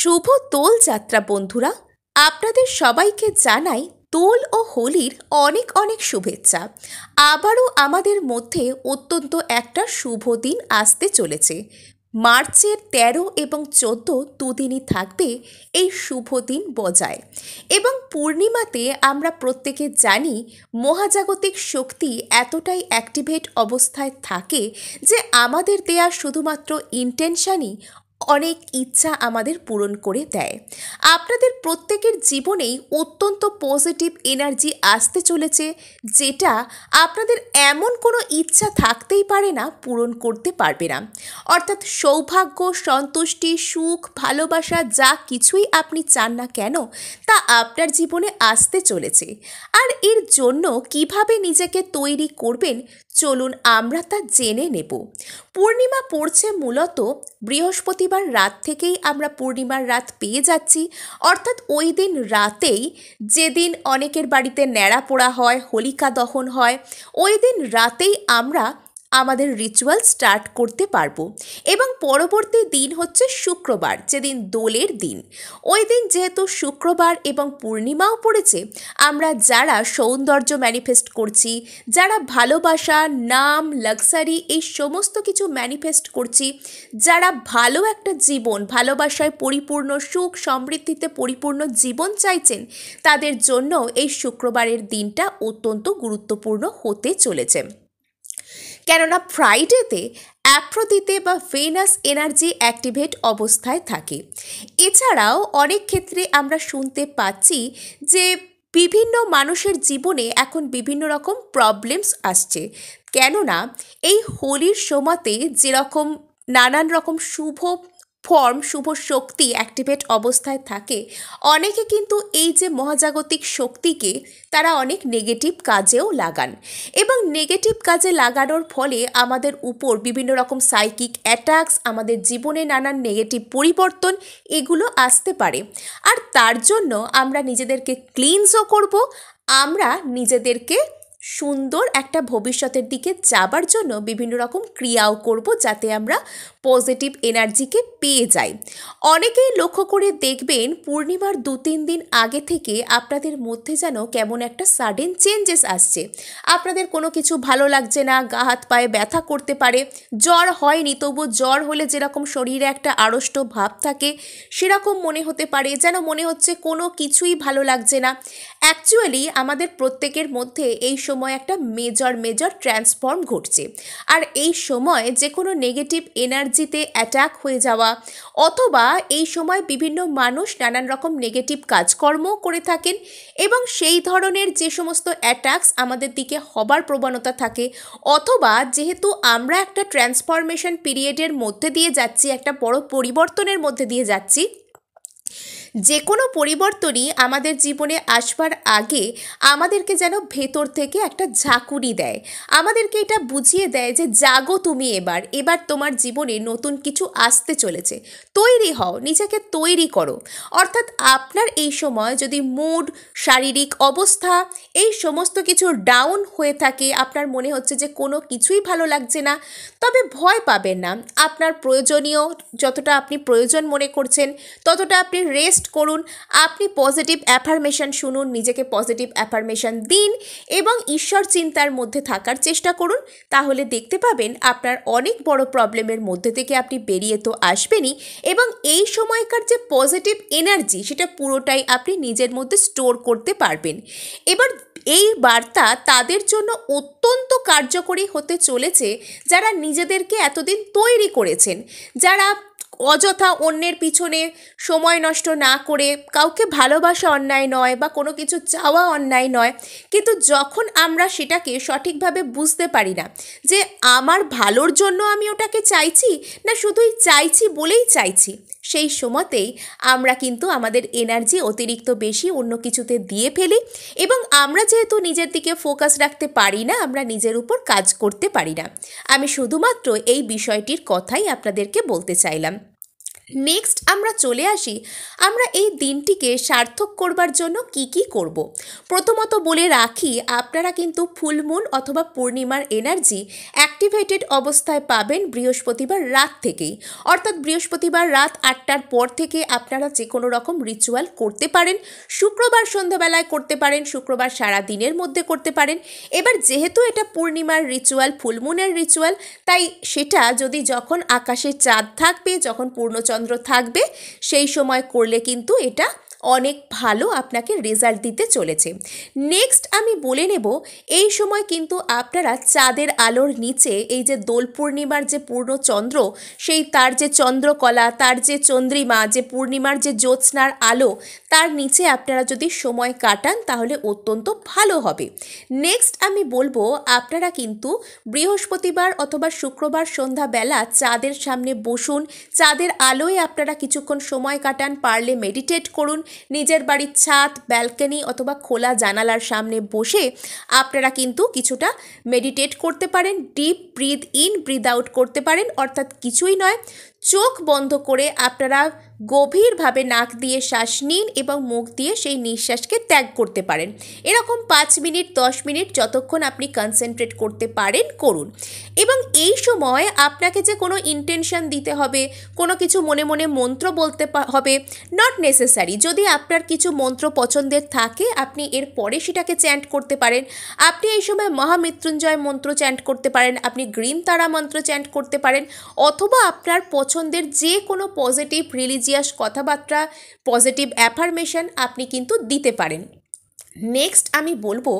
শুভ দোল যাত্রা বন্ধুরা, আপনাদের সবাইকে জানাই দোল ও হোলির অনেক অনেক শুভেচ্ছা। আবারও আমাদের মধ্যে অত্যন্ত একটা শুভ দিন আসতে চলেছে। মার্চের ১৩ এবং ১৪ দুদিনই থাকবে এই শুভ দিন বজায়। এবং পূর্ণিমাতে আমরা প্রত্যেকে জানি মহাজাগতিক শক্তি এতটাই অ্যাক্টিভেট অবস্থায় থাকে যে আমাদের দেয়া শুধুমাত্র ইন্টেনশনই অনেক ইচ্ছা আমাদের পূরণ করে দেয়। আপনাদের প্রত্যেকের জীবনেই অত্যন্ত পজিটিভ এনার্জি আসতে চলেছে, যেটা আপনাদের এমন কোনো ইচ্ছা থাকতেই পারে না পূরণ করতে পারবে না। অর্থাৎ সৌভাগ্য, সন্তুষ্টি, সুখ, ভালোবাসা যা কিছুই আপনি চান না কেন তা আপনার জীবনে আসতে চলেছে। আর এর জন্য কিভাবে নিজেকে তৈরি করবেন চলুন আমরা তা জেনে নেব। পূর্ণিমা পড়ছে মূলত বৃহস্পতিবার রাত থেকেই আমরা পূর্ণিমার রাত পেয়ে যাচ্ছি। অর্থাৎ ওই দিন রাতেই, যেদিন অনেকের বাড়িতে ন্যাড়া পোড়া হয়, হোলিকা দহন হয়, ওই দিন রাতেই আমরা আমাদের রিচুয়াল স্টার্ট করতে পারবো। এবং পরবর্তী দিন হচ্ছে শুক্রবার, যেদিন দোলের দিন। ওই দিন যেহেতু শুক্রবার এবং পূর্ণিমাও পড়েছে, আমরা যারা সৌন্দর্য ম্যানিফেস্ট করছি, যারা ভালোবাসা, নাম, লাক্সারি এই সমস্ত কিছু ম্যানিফেস্ট করছি, যারা ভালো একটা জীবন, ভালোবাসায় পরিপূর্ণ, সুখ সমৃদ্ধিতে পরিপূর্ণ জীবন চাইছেন, তাদের জন্য এই শুক্রবারের দিনটা অত্যন্ত গুরুত্বপূর্ণ হতে চলেছে। কেননা ফ্রাইডেতে অ্যাফ্রোদিতে বা ভেনাস এনার্জি অ্যাক্টিভেট অবস্থায় থাকে। এছাড়াও অনেক ক্ষেত্রে আমরা শুনতে পাচ্ছি যে বিভিন্ন মানুষের জীবনে এখন বিভিন্ন রকম প্রবলেমস আসছে। কেননা এই হোলির সময়তে যেরকম নানান রকম শুভ ফর্ম, শুভ শক্তি অ্যাক্টিভেট অবস্থায় থাকে, অনেকে কিন্তু এই যে মহাজাগতিক শক্তিকে তারা অনেক নেগেটিভ কাজেও লাগান। এবং নেগেটিভ কাজে লাগানোর ফলে আমাদের উপর বিভিন্ন রকম সাইকিক অ্যাটাকস, আমাদের জীবনে নানান নেগেটিভ পরিবর্তন এগুলো আসতে পারে। আর তার জন্য আমরা নিজেদেরকে ক্লিনসও করব, আমরা নিজেদেরকে সুন্দর একটা ভবিষ্যতের দিকে যাবার জন্য বিভিন্ন রকম ক্রিয়াও করব, যাতে আমরা পজিটিভ এনার্জিকে পেয়ে যাই। অনেকেই লক্ষ্য করে দেখবেন পূর্ণিমার ২-৩ দিন আগে থেকে আপনাদের মধ্যে যেন কেমন একটা সাডেন চেঞ্জেস আসছে। আপনাদের কোনো কিছু ভালো লাগছে না, গা হাত পায়ে ব্যথা করতে পারে। জ্বর হয়নি, তবু জ্বর হলে যেরকম শরীরে একটা আড়ষ্ট ভাব থাকে, সেরকম মনে হতে পারে, যেন মনে হচ্ছে কোনো কিছুই ভালো লাগছে না। অ্যাকচুয়ালি আমাদের প্রত্যেকের মধ্যে এই সময় একটা মেজর ট্রান্সফর্ম ঘটছে। আর এই সময় যে কোনো নেগেটিভ এনার্জিতে অ্যাটাক হয়ে যাওয়া, অথবা এই সময় বিভিন্ন মানুষ নানান রকম নেগেটিভ কাজকর্ম করে থাকেন, এবং সেই ধরনের যে সমস্ত অ্যাটাকস আমাদের দিকে হবার প্রবণতা থাকে, অথবা যেহেতু আমরা একটা ট্রান্সফরমেশন পিরিয়ডের মধ্যে দিয়ে যাচ্ছি, একটা বড় পরিবর্তনের মধ্যে দিয়ে যাচ্ছি, যে কোনো পরিবর্তনই আমাদের জীবনে আসবার আগে আমাদেরকে যেন ভেতর থেকে একটা ঝাঁকুনি দেয়, আমাদেরকে এটা বুঝিয়ে দেয় যে জাগো তুমি, এবার তোমার জীবনে নতুন কিছু আসতে চলেছে, তৈরি হও, নিজেকে তৈরি করো। অর্থাৎ আপনার এই সময় যদি মুড, শারীরিক অবস্থা এই সমস্ত কিছু ডাউন হয়ে থাকে, আপনার মনে হচ্ছে যে কোনো কিছুই ভালো লাগছে না, তবে ভয় পাবেন না। আপনার প্রয়োজনীয় যতটা আপনি প্রয়োজন মনে করছেন ততটা আপনি রেস্ট করুন, আপনি পজিটিভ অ্যাফার্মেশন শুনুন, নিজেকে পজিটিভ অ্যাফার্মেশন দিন এবং ঈশ্বর চিন্তার মধ্যে থাকার চেষ্টা করুন। তাহলে দেখতে পাবেন আপনার অনেক বড় প্রবলেমের মধ্যে থেকে আপনি বেরিয়ে তো আসবেনই, এবং এই সময়কার যে পজিটিভ এনার্জি সেটা পুরোটাই আপনি নিজের মধ্যে স্টোর করতে পারবেন। এবার এই বার্তা তাদের জন্য অত্যন্ত কার্যকরী হতে চলেছে যারা নিজেদেরকে এতদিন তৈরি করেছেন, যারা অযথা অন্যের পিছনে সময় নষ্ট না করে, কাউকে ভালোবাসা অন্যায় নয় বা কোনো কিছু চাওয়া অন্যায় নয়, কিন্তু যখন আমরা সেটাকে সঠিকভাবে বুঝতে পারি না যে আমার ভালোর জন্য আমি ওটাকে চাইছি না শুধুই চাইছি বলেই চাইছি, সেই সময়তেই আমরা কিন্তু আমাদের এনার্জি অতিরিক্ত বেশি অন্য কিছুতে দিয়ে ফেলি, এবং আমরা যেহেতু নিজের দিকে ফোকাস রাখতে পারি না, আমরা নিজের উপর কাজ করতে পারি না। আমি শুধুমাত্র এই বিষয়টির কথাই আপনাদেরকে বলতে চাইলাম। নেক্সট আমরা চলে আসি আমরা এই দিনটিকে সার্থক করবার জন্য কি কি করব। প্রথমত বলে রাখি, আপনারা কিন্তু ফুল মুন অথবা পূর্ণিমার এনার্জি অ্যাক্টিভেটেড অবস্থায় পাবেন বৃহস্পতিবার রাত থেকেই, অর্থাৎ বৃহস্পতিবার রাত 8টার পর থেকে আপনারা যে কোনো রকম রিচুয়াল করতে পারেন। শুক্রবার সন্ধ্যাবেলায় করতে পারেন, শুক্রবার সারা দিনের মধ্যে করতে পারেন। এবার যেহেতু এটা পূর্ণিমার রিচুয়াল, ফুলমুনের রিচুয়াল, তাই সেটা যদি যখন আকাশে চাঁদ থাকবে, যখন পূর্ণচন্দ্র থাকবে, সেই সময় করলে কিন্তু এটা অনেক ভালো আপনাকে রেজাল্ট দিতে চলেছে। নেক্সট আমি বলে নেব, এই সময় কিন্তু আপনারা চাঁদের আলোর নিচে এই যে দোল পূর্ণিমার যে পূর্ণচন্দ্র, সেই তার যে চন্দ্রকলা, তার যে চন্দ্রিমা, যে পূর্ণিমার যে জ্যোৎস্নার আলো, তার নিচে আপনারা যদি সময় কাটান তাহলে অত্যন্ত ভালো হবে। নেক্সট আমি বলবো, আপনারা কিন্তু বৃহস্পতিবার অথবা শুক্রবার সন্ধ্যাবেলা চাঁদের সামনে বসুন, চাঁদের আলোয় আপনারা কিছুক্ষণ সময় কাটান, পারলে মেডিটেট করুন। নিজের বাড়ির ছাদ, ব্যালকনি অথবা খোলা জানালার সামনে বসে আপনারা কিন্তু কিছুটা মেডিটেট করতে পারেন, deep breath in breath out করতে পারেন। অর্থাৎ কিছুই নয়, চোখ বন্ধ করে আপনারা গভীরভাবে নাক দিয়ে শ্বাস নিন এবং মুখ দিয়ে সেই নিঃশ্বাসকে ত্যাগ করতে পারেন। এরকম 5 মিনিট 10 মিনিট যতক্ষণ আপনি কনসেন্ট্রেট করতে পারেন করুন। এবং এই সময় আপনাকে যে কোনো ইন্টেনশন দিতে হবে, কোনো কিছু মনে মনে মন্ত্র বলতে হবে, নট নেসেসারি। যদি আপনার কিছু মন্ত্র পছন্দের থাকে আপনি এর পরে সেটাকে চ্যান্ট করতে পারেন। আপনি এই সময় মহামৃত্যুঞ্জয় মন্ত্র চ্যান্ট করতে পারেন, আপনি গ্রিন তারা মন্ত্র চ্যান্ট করতে পারেন, অথবা আপনার পছন্দের যে কোনো পজিটিভ রিলিজিয়াস কথাবার্তা, পজিটিভ অ্যাফার্মেশন আপনি কিন্তু দিতে পারেন। নেক্সট আমি বলবো,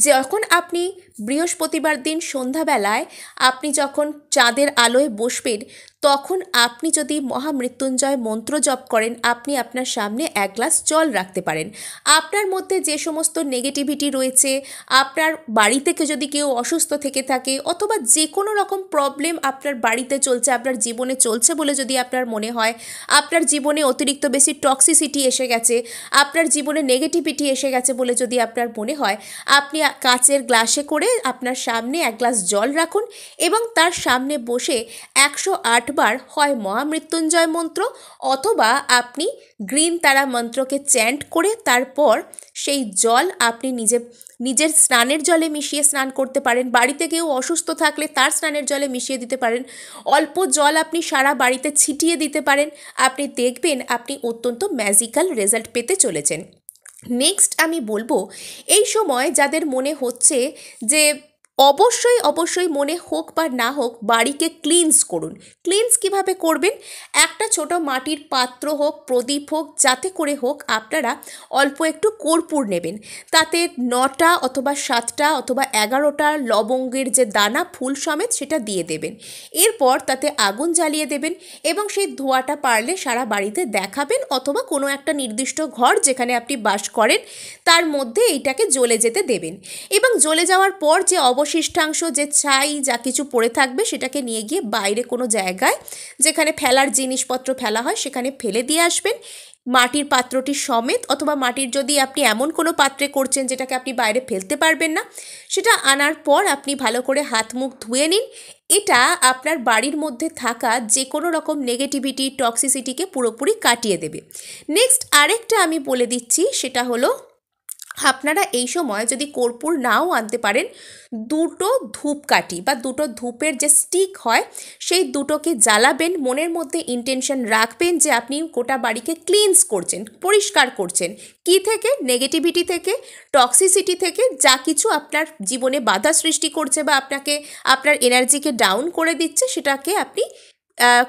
যখন আপনি বৃহস্পতিবার দিন সন্ধ্যাবেলায় আপনি যখন চাঁদের আলোয় বসবেন, তখন আপনি যদি মহামৃত্যুঞ্জয় মন্ত্র জপ করেন, আপনি আপনার সামনে 1 গ্লাস জল রাখতে পারেন। আপনার মধ্যে যে সমস্ত নেগেটিভিটি রয়েছে, আপনার বাড়ি থেকে যদি কেউ অসুস্থ থেকে থাকে, অথবা যে কোনো রকম প্রবলেম আপনার বাড়িতে চলছে, আপনার জীবনে চলছে বলে যদি আপনার মনে হয়, আপনার জীবনে অতিরিক্ত বেশি টক্সিসিটি এসে গেছে, আপনার জীবনে নেগেটিভিটি এসে গেছে বলে যদি আপনার মনে হয়, আপনি কাচের গ্লাসে করে আপনার সামনে 1 গ্লাস জল রাখুন এবং তার সামনে বসে 108 বার হয় মহামৃত্যুঞ্জয় মন্ত্র অথবা আপনি গ্রিন তারা মন্ত্রকে চ্যান্ট করে তারপর সেই জল আপনি নিজের স্নানের জলে মিশিয়ে স্নান করতে পারেন। বাড়িতে কেউ অসুস্থ থাকলে তার স্নানের জলে মিশিয়ে দিতে পারেন। অল্প জল আপনি সারা বাড়িতে ছিটিয়ে দিতে পারেন। আপনি দেখবেন আপনি অত্যন্ত ম্যাজিক্যাল রেজাল্ট পেতে চলেছেন। নেক্সট আমি বলবো, এই সময় যাদের মনে হচ্ছে যে অবশ্যই মনে হোক বা না হোক বাড়িকে ক্লিনস করুন। ক্লিনস কিভাবে করবেন? একটা ছোট মাটির পাত্র হোক, প্রদীপ হোক, যাতে করে হোক আপনারা অল্প একটু কর্পূর নেবেন, তাতে 9টা অথবা 7টা অথবা 11টা লবঙ্গের যে দানা ফুল সমেত সেটা দিয়ে দেবেন। এরপর তাতে আগুন জ্বালিয়ে দেবেন এবং সেই ধোঁয়াটা পারলে সারা বাড়িতে দেখাবেন, অথবা কোনো একটা নির্দিষ্ট ঘর যেখানে আপনি বাস করেন তার মধ্যে এইটাকে জ্বলে যেতে দেবেন। এবং জ্বলে যাওয়ার পর যে অবশিষ্টাংশ, যে ছাই যা কিছু পড়ে থাকবে, সেটাকে নিয়ে গিয়ে বাইরে কোনো জায়গায় যেখানে ফেলার জিনিসপত্র ফেলা হয় সেখানে ফেলে দিয়ে আসবেন, মাটির পাত্রটি সমেত। অথবা মাটির যদি আপনি এমন কোনো পাত্রে করছেন যেটাকে আপনি বাইরে ফেলতে পারবেন না, সেটা আনার পর আপনি ভালো করে হাত মুখ ধুয়ে নিন। এটা আপনার বাড়ির মধ্যে থাকা যে কোনো রকম নেগেটিভিটি, টক্সিসিটিকে পুরোপুরি কাটিয়ে দেবে। নেক্সট আরেকটা আমি বলে দিচ্ছি, সেটা হলো আপনারা এই সময় যদি কর্পূর নাও আনতে পারেন, 2টো ধূপকাঠি বা 2টো ধূপের যে স্টিক হয় সেই দুটোকে জ্বালাবেন। মনের মধ্যে ইন্টেনশন রাখবেন যে আপনি গোটা বাড়িকে ক্লিনস করছেন, পরিষ্কার করছেন। কি থেকে? নেগেটিভিটি থেকে, টক্সিসিটি থেকে, যা কিছু আপনার জীবনে বাধা সৃষ্টি করছে বা আপনার এনার্জিকে ডাউন করে দিচ্ছে, সেটাকে আপনি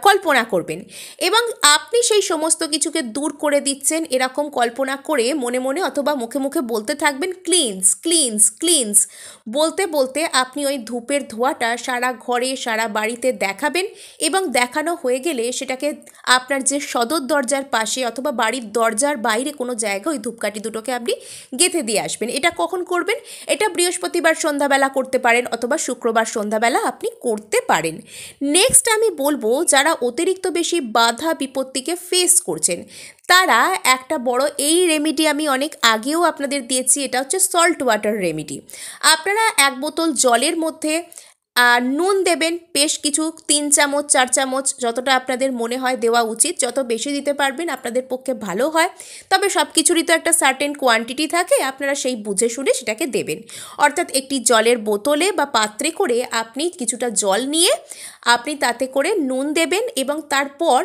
কল্পনা করবেন এবং আপনি সেই সমস্ত কিছুকে দূর করে দিচ্ছেন এরকম কল্পনা করে মনে মনে অথবা মুখে মুখে বলতে থাকবেন, ক্লিনস ক্লিনস ক্লিনস। বলতে বলতে আপনি ওই ধূপের ধোঁয়াটা সারা ঘরে, সারা বাড়িতে দেখাবেন এবং দেখানো হয়ে গেলে সেটাকে আপনার যে সদর দরজার পাশে অথবা বাড়ির দরজার বাইরে কোনো জায়গায় ওই ধূপকাঠি দুটোকে আপনি গেঁথে দিয়ে আসবেন। এটা কখন করবেন? এটা বৃহস্পতিবার সন্ধ্যাবেলা করতে পারেন অথবা শুক্রবার সন্ধ্যাবেলা আপনি করতে পারেন। নেক্সট আমি বলবো, যারা অতিরিক্ত বেশি বাধা বিপত্তিকে ফেস করছেন তারা একটা বড় এই রেমেডি আমি অনেক আগেও আপনাদের দিয়েছি, এটা হচ্ছে সল্ট ওয়াটার রেমেডি। আপনারা 1 বোতল জলের মধ্যে আর নুন দেবেন বেশ কিছু 3 চামচ 4 চামচ, যতটা আপনাদের মনে হয় দেওয়া উচিত। যত বেশি দিতে পারবেন আপনাদের পক্ষে ভালো হয়। তবে সব কিছুরই তো একটা সার্টেন কোয়ান্টিটি থাকে, আপনারা সেই বুঝে শুনে সেটাকে দেবেন। অর্থাৎ একটি জলের বোতলে বা পাত্রে করে আপনি কিছুটা জল নিয়ে আপনি তাতে করে নুন দেবেন, এবং তারপর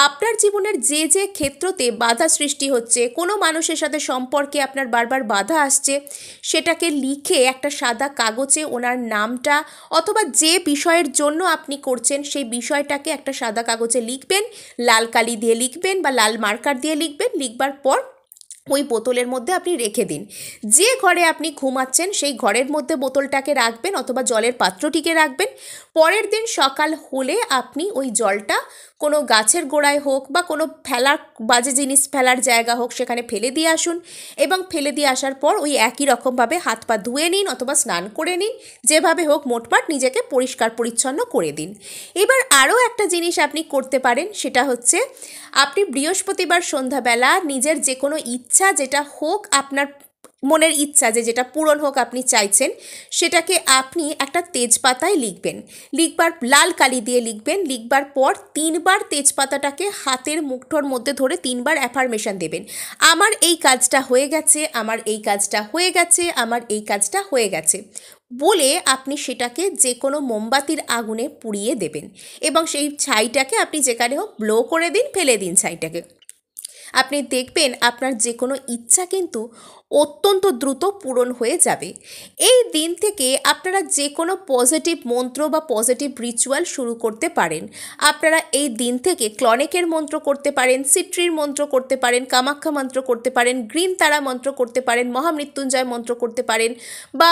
আপনার জীবনের যে যে ক্ষেত্রতে বাধা সৃষ্টি হচ্ছে, কোনো মানুষের সাথে সম্পর্কে আপনার বারবার বাধা আসছে, সেটাকে লিখে একটা সাদা কাগজে ওনার নামটা অথবা যে বিষয়ের জন্য আপনি করছেন সেই বিষয়টাকে একটা সাদা কাগজে লিখবেন, লাল কালি দিয়ে লিখবেন বা লাল মার্কার দিয়ে লিখবেন। লিখবার পর ওই বোতলের মধ্যে আপনি রেখে দিন। যে ঘরে আপনি ঘুমাচ্ছেন সেই ঘরের মধ্যে বোতলটাকে রাখবেন অথবা জলের পাত্রটিকে রাখবেন। পরের দিন সকাল হলে আপনি ওই জলটা কোনো গাছের গোড়ায় হোক বা কোনো ফেলার বাজে জিনিস ফেলার জায়গা হোক সেখানে ফেলে দিয়ে আসুন, এবং ফেলে দিয়ে আসার পর ওই একই রকমভাবে হাত পা ধুয়ে নিন অথবা স্নান করে নিন, যেভাবে হোক মোটমাট নিজেকে পরিষ্কার পরিচ্ছন্ন করে দিন। এবার আরও একটা জিনিস আপনি করতে পারেন, সেটা হচ্ছে আপনি বৃহস্পতিবার সন্ধ্যাবেলা নিজের যে কোনো ইচ্ছা, যেটা হোক আপনার মনের ইচ্ছা, যেটা পূরণ হোক আপনি চাইছেন, সেটাকে আপনি একটা তেজপাতায় লিখবেন। লিখবার লাল কালি দিয়ে লিখবেন। লিখবার পর 3বার তেজপাতাটাকে হাতের মুঠোর মধ্যে ধরে 3বার অ্যাফার্মেশন দেবেন। আমার এই কাজটা হয়ে গেছে, আমার এই কাজটা হয়ে গেছে, আমার এই কাজটা হয়ে গেছে বলে আপনি সেটাকে যে কোনো মোমবাতির আগুনে পুড়িয়ে দেবেন, এবং সেই ছাইটাকে আপনি যেখানে হোক ব্লো করে দিন, ফেলে দিন ছাইটাকে। আপনি দেখবেন আপনার যে কোনো ইচ্ছা কিন্তু অত্যন্ত দ্রুত পূরণ হয়ে যাবে। এই দিন থেকে আপনারা যে কোনো পজিটিভ মন্ত্র বা পজিটিভ রিচুয়াল শুরু করতে পারেন। আপনারা এই দিন থেকে ক্লনেকের মন্ত্র করতে পারেন, সিট্রির মন্ত্র করতে পারেন, কামাখ্যা মন্ত্র করতে পারেন, গ্রিন তারা মন্ত্র করতে পারেন, মহামৃত্যুঞ্জয় মন্ত্র করতে পারেন, বা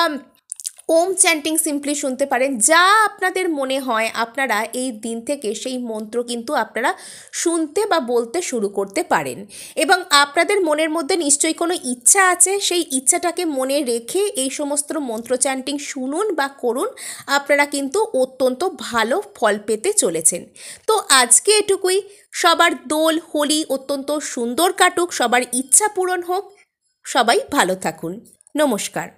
ওম চ্যান্টিং সিম্পলি শুনতে পারেন। যা আপনাদের মনে হয় আপনারা এই দিন থেকে সেই মন্ত্র কিন্তু আপনারা শুনতে বা বলতে শুরু করতে পারেন। এবং আপনাদের মনের মধ্যে নিশ্চয়ই কোনো ইচ্ছা আছে, সেই ইচ্ছাটাকে মনে রেখে এই সমস্ত মন্ত্র চ্যান্টিং শুনুন বা করুন, আপনারা কিন্তু অত্যন্ত ভালো ফল পেতে চলেছেন। তো আজকে এটুকুই। সবার দোল হোলি অত্যন্ত সুন্দর কাটুক, সবার ইচ্ছা পূরণ হোক, সবাই ভালো থাকুন। নমস্কার।